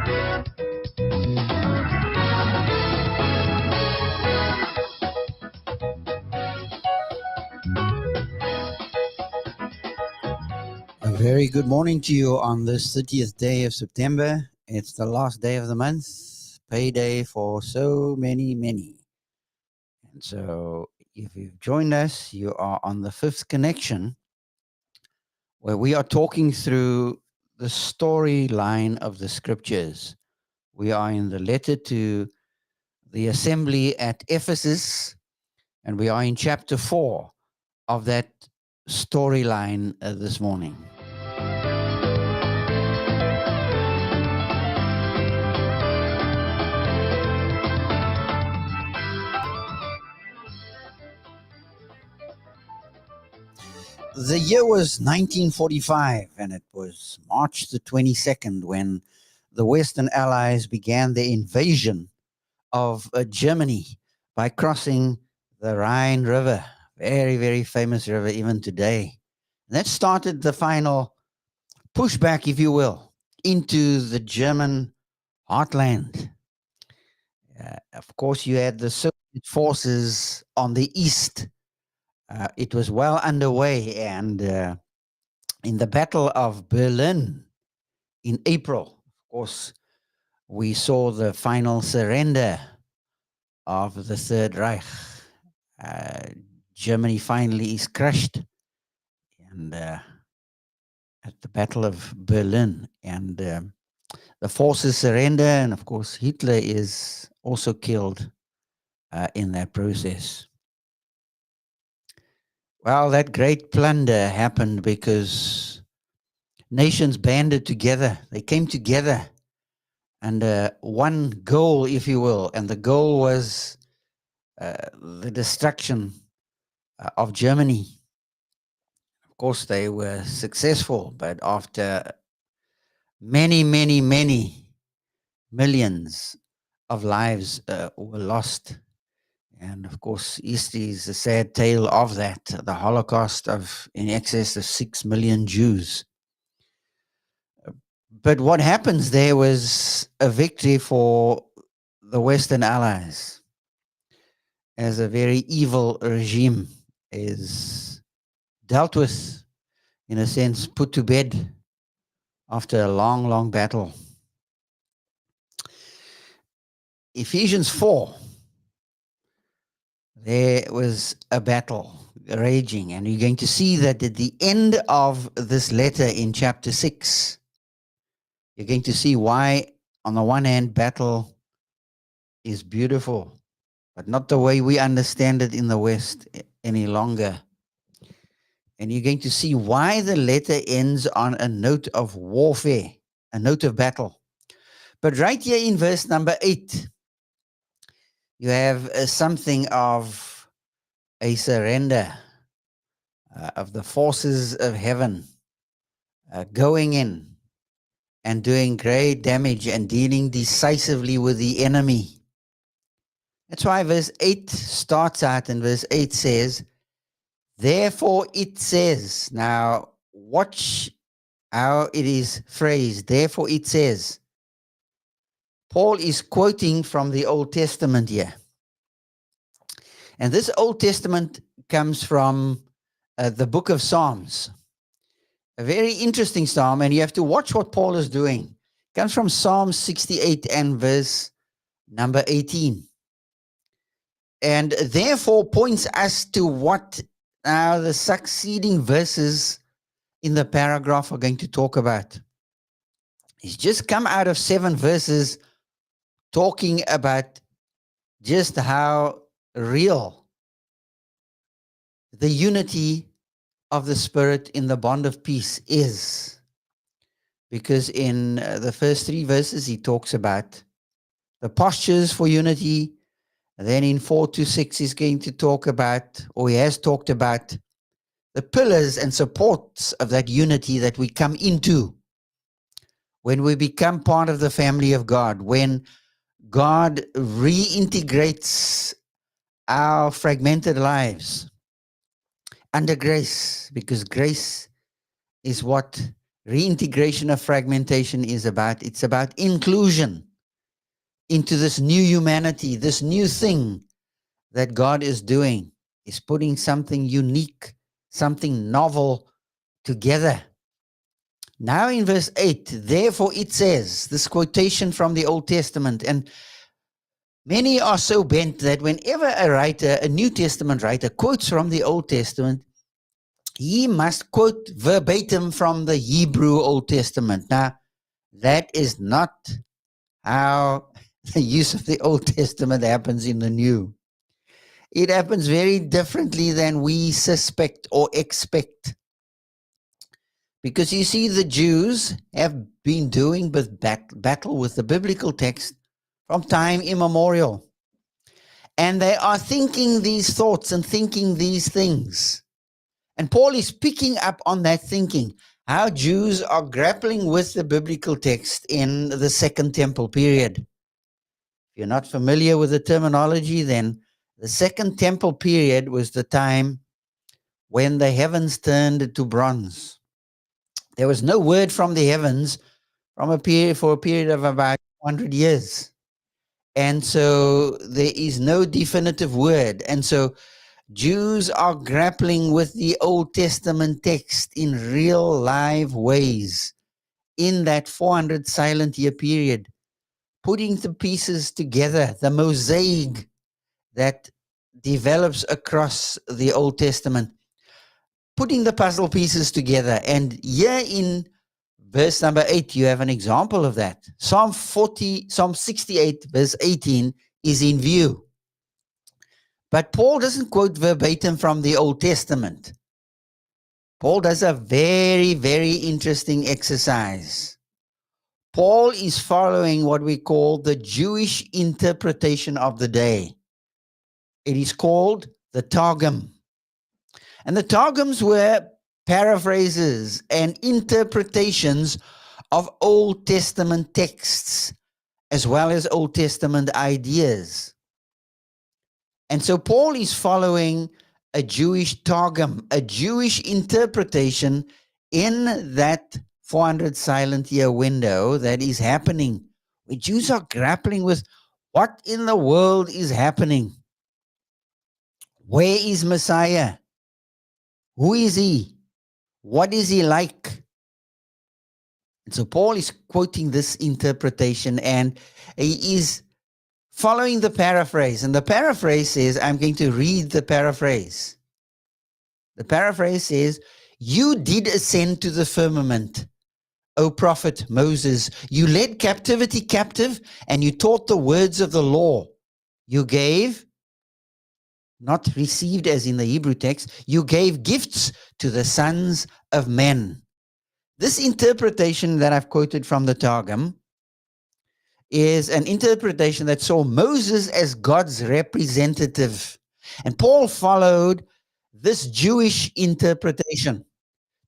A very good morning to you on this 30th day of September. It's the last day of the month, payday for so many. And so if you've joined us, you are on the fifth connection, where we are talking through the storyline of the scriptures. We are in the letter to the assembly at Ephesus, and we are in chapter 4 of that storyline this morning. The year was 1945, and it was March the 22nd when the Western Allies began their invasion of Germany by crossing the Rhine River, very, very famous river even today. And that started the final pushback, if you will, into the German heartland. Of course, you had the Soviet forces on the east. It was well underway, and in the Battle of Berlin in April, of course, we saw the final surrender of the Third Reich. Germany finally is crushed, and at the Battle of Berlin, and the forces surrender, and of course, Hitler is also killed in that process. Well, that great plunder happened because nations banded together. They came together and one goal, if you will, and the goal was the destruction of Germany. Of course, they were successful, but after many millions of lives were lost. And of course, history is a sad tale of that, the Holocaust of in excess of 6 million Jews. But what happens there was a victory for the Western Allies, as a very evil regime is dealt with, in a sense, put to bed after a long battle. Ephesians 4, there was a battle raging, and you're going to see that at the end of this letter in chapter 6, you're going to see why, on the one hand, battle is beautiful, but not the way we understand it in the West any longer. And you're going to see why the letter ends on a note of warfare, a note of battle. But right here in verse number 8, you have something of a surrender of the forces of heaven going in and doing great damage and dealing decisively with the enemy. That's why verse 8 starts out, and verse 8 says, therefore it says, now watch how it is phrased, therefore it says. Paul is quoting from the Old Testament here. And this Old Testament comes from the book of Psalms. A very interesting psalm, and you have to watch what Paul is doing. It comes from Psalm 68 and verse number 18. And therefore points us to what now the succeeding verses in the paragraph are going to talk about. He's just come out of 7 verses talking about just how real the unity of the Spirit in the bond of peace is. Because in the first 3 verses, he talks about the postures for unity. And then in 4 to 6, he's going to talk about, or he has talked about, the pillars and supports of that unity that we come into when we become part of the family of God, when God reintegrates our fragmented lives under grace, because grace is what Reintegration of fragmentation is about, it's about inclusion into this new humanity, this new thing that God is doing, is putting something unique, something novel together. Now in verse 8, therefore it says, this quotation from the Old Testament, and many are so bent that whenever a writer, a New Testament writer, quotes from the Old Testament, he must quote verbatim from the Hebrew Old Testament. Now, that is not how the use of the Old Testament happens in the New. It happens very differently than we suspect or expect. Because you see, the Jews have been doing battle with the biblical text from time immemorial. And they are thinking these thoughts and thinking these things. And Paul is picking up on that thinking, how Jews are grappling with the biblical text in the Second Temple period. If you're not familiar with the terminology, then the Second Temple period was the time when the heavens turned to bronze. There was no word from the heavens for a period of about 100 years. And so there is no definitive word. And so Jews are grappling with the Old Testament text in real live ways in that 400 silent year period, putting the pieces together, the mosaic that develops across the Old Testament, putting the puzzle pieces together. And here in verse number 8, you have an example of that. Psalm 68, verse 18 is in view. But Paul doesn't quote verbatim from the Old Testament. Paul does a very, very interesting exercise. Paul is following what we call the Jewish interpretation of the day. It is called the Targum. And the Targums were paraphrases and interpretations of Old Testament texts, as well as Old Testament ideas. And so Paul is following a Jewish Targum, a Jewish interpretation in that 400 silent year window that is happening, where Jews are grappling with what in the world is happening. Where is Messiah? Who is he? What is he like? And so Paul is quoting this interpretation, and he is following the paraphrase. And the paraphrase says, I'm going to read the paraphrase. The paraphrase says, you did ascend to the firmament, O prophet Moses. You led captivity captive, and you taught the words of the law. You gave, not received as in the Hebrew text, you gave gifts to the sons of men. This interpretation that I've quoted from the Targum is an interpretation that saw Moses as God's representative. And Paul followed this Jewish interpretation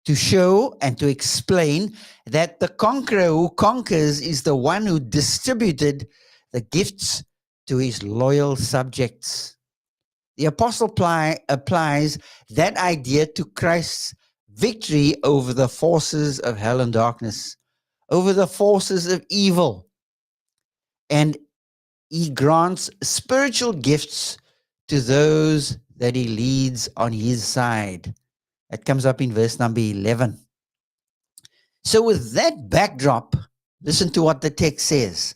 to show and to explain that the conqueror who conquers is the one who distributed the gifts to his loyal subjects. The apostle applies that idea to Christ's victory over the forces of hell and darkness, over the forces of evil. And he grants spiritual gifts to those that he leads on his side. That comes up in verse number 11. So with that backdrop, listen to what the text says.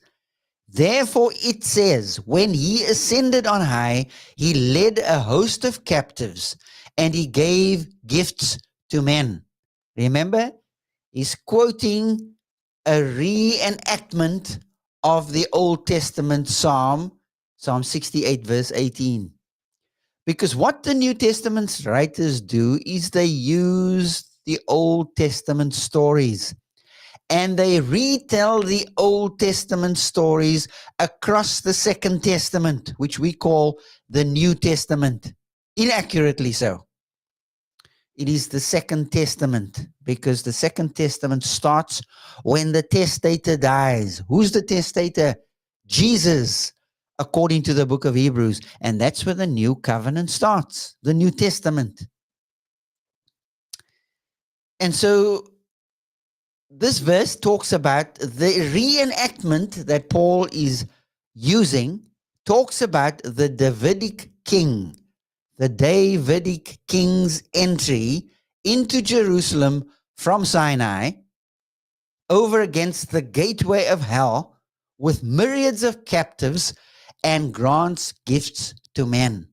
Therefore it says, when he ascended on high, he led a host of captives, and he gave gifts to men. Remember, he's quoting a reenactment of the Old Testament Psalm 68, verse 18. Because what the New Testament writers do is they use the Old Testament stories, and they retell the Old Testament stories across the Second Testament, which we call the New Testament, inaccurately so. It is the Second Testament, because the Second Testament starts when the testator dies. Who's the testator? Jesus, according to the book of Hebrews. And that's where the New Covenant starts, the New Testament. And so this verse talks about the reenactment that Paul is using, talks about the Davidic king, the Davidic king's entry into Jerusalem from Sinai over against the gateway of hell with myriads of captives and grants gifts to men.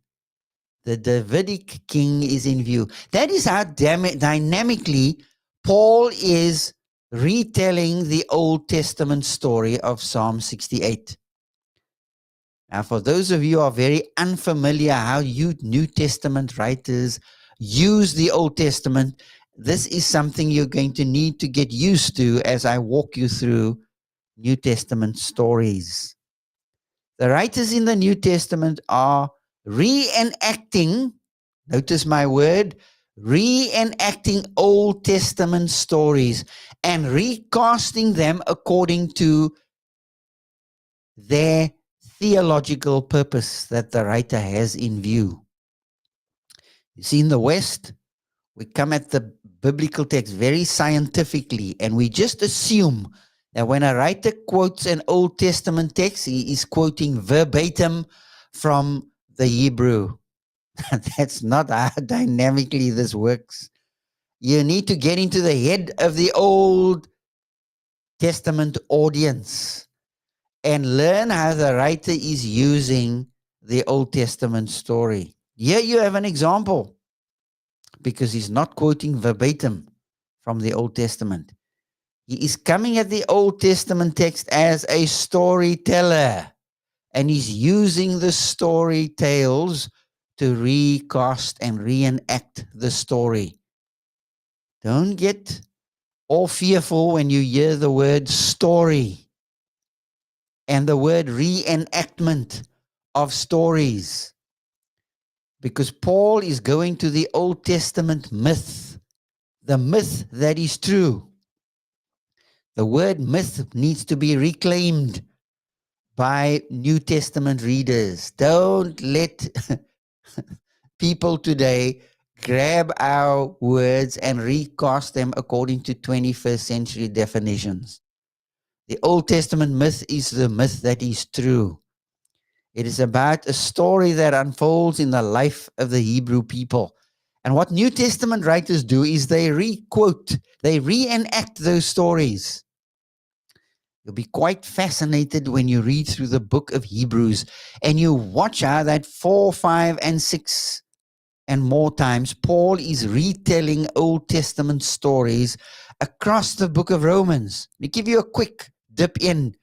The Davidic king is in view. That is how dynamically Paul is retelling the Old Testament story of Psalm 68. Now, for those of you who are very unfamiliar how you New Testament writers use the Old Testament, this is something you're going to need to get used to as I walk you through New Testament stories. The writers in the New Testament are reenacting, notice my word, reenacting Old Testament stories and recasting them according to their theological purpose that the writer has in view. You see, in the West, we come at the biblical text very scientifically, and we just assume that when a writer quotes an Old Testament text, he is quoting verbatim from the Hebrew. That's not how dynamically this works. You need to get into the head of the Old Testament audience and learn how the writer is using the Old Testament story. Here you have an example, because he's not quoting verbatim from the Old Testament. He is coming at the Old Testament text as a storyteller, and he's using the story tales to recast and reenact the story. Don't get all fearful when you hear the word story and the word reenactment of stories, because Paul is going to the Old Testament myth, the myth that is true. The word myth needs to be reclaimed by New Testament readers. Don't let people today grab our words and recast them according to 21st century definitions. The Old Testament myth is the myth that is true. It is about a story that unfolds in the life of the Hebrew people. And what New Testament writers do is they re-quote, they reenact those stories. You'll be quite fascinated when you read through the book of Hebrews and you watch how that 4, 5, and 6 and more times Paul is retelling Old Testament stories across the book of Romans. Let me give you a quick dip in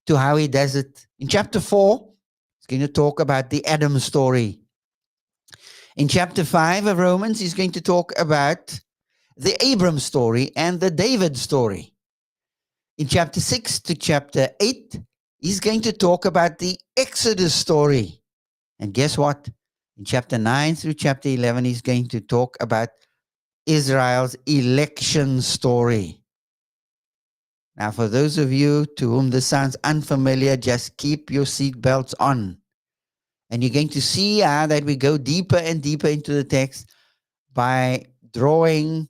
to how he does it. In chapter 4, he's going to talk about the Adam story. In chapter 5 of Romans, he's going to talk about the Abram story and the David story. In chapter 6 to chapter 8, he's going to talk about the Exodus story. And guess what? In chapter 9 through chapter 11, he's going to talk about Israel's election story. Now, for those of you to whom this sounds unfamiliar, just keep your seatbelts on. And you're going to see how that we go deeper and deeper into the text by drawing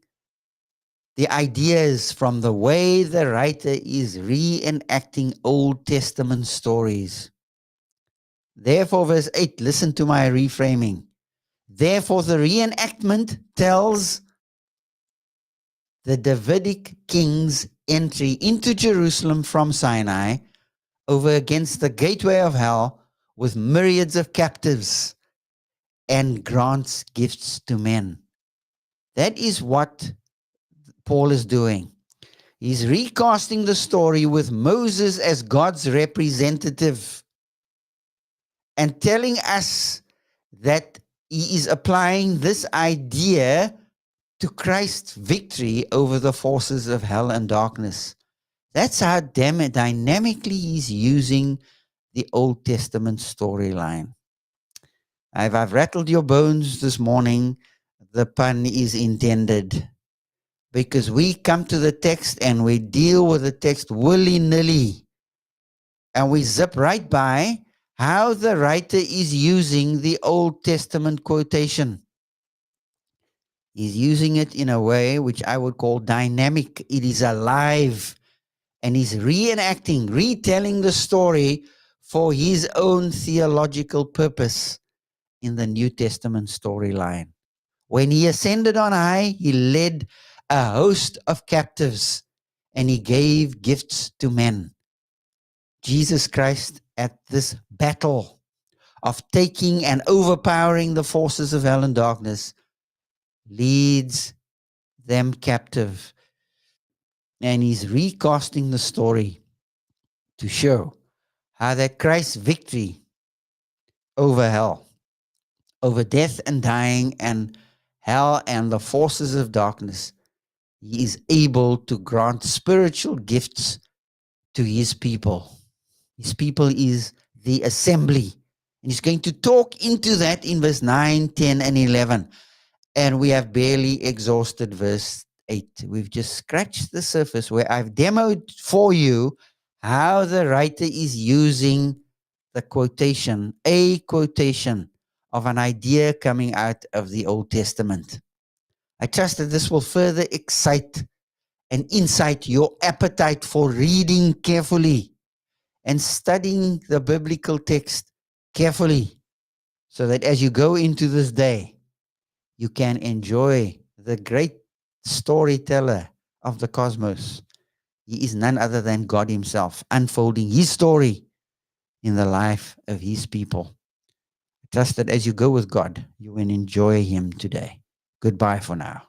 the ideas from the way the writer is reenacting Old Testament stories. Therefore, verse 8, listen to my reframing. Therefore, the reenactment tells the Davidic king's entry into Jerusalem from Sinai over against the gateway of hell with myriads of captives and grants gifts to men. That is what Paul is doing. He's recasting the story with Moses as God's representative and telling us that he is applying this idea to Christ's victory over the forces of hell and darkness. That's how dynamically he's using the Old Testament storyline. If I've rattled your bones this morning, the pun is intended. Because we come to the text and we deal with the text willy-nilly. And we zip right by how the writer is using the Old Testament quotation. He's using it in a way which I would call dynamic. It is alive, and he's reenacting, retelling the story for his own theological purpose in the New Testament storyline. When he ascended on high, he led a host of captives and he gave gifts to men. Jesus Christ, at this battle of taking and overpowering the forces of hell and darkness, leads them captive. And he's recasting the story to show how that Christ's victory over hell, over death and dying and hell and the forces of darkness, he is able to grant spiritual gifts to his people. His people is the assembly. And he's going to talk into that in verse 9, 10, and 11. And we have barely exhausted verse 8. We've just scratched the surface where I've demoed for you how the writer is using the quotation, a quotation of an idea coming out of the Old Testament. I trust that this will further excite and incite your appetite for reading carefully and studying the biblical text carefully, so that as you go into this day, you can enjoy the great storyteller of the cosmos. He is none other than God himself, unfolding his story in the life of his people. I trust that as you go with God, you will enjoy him today. Goodbye for now.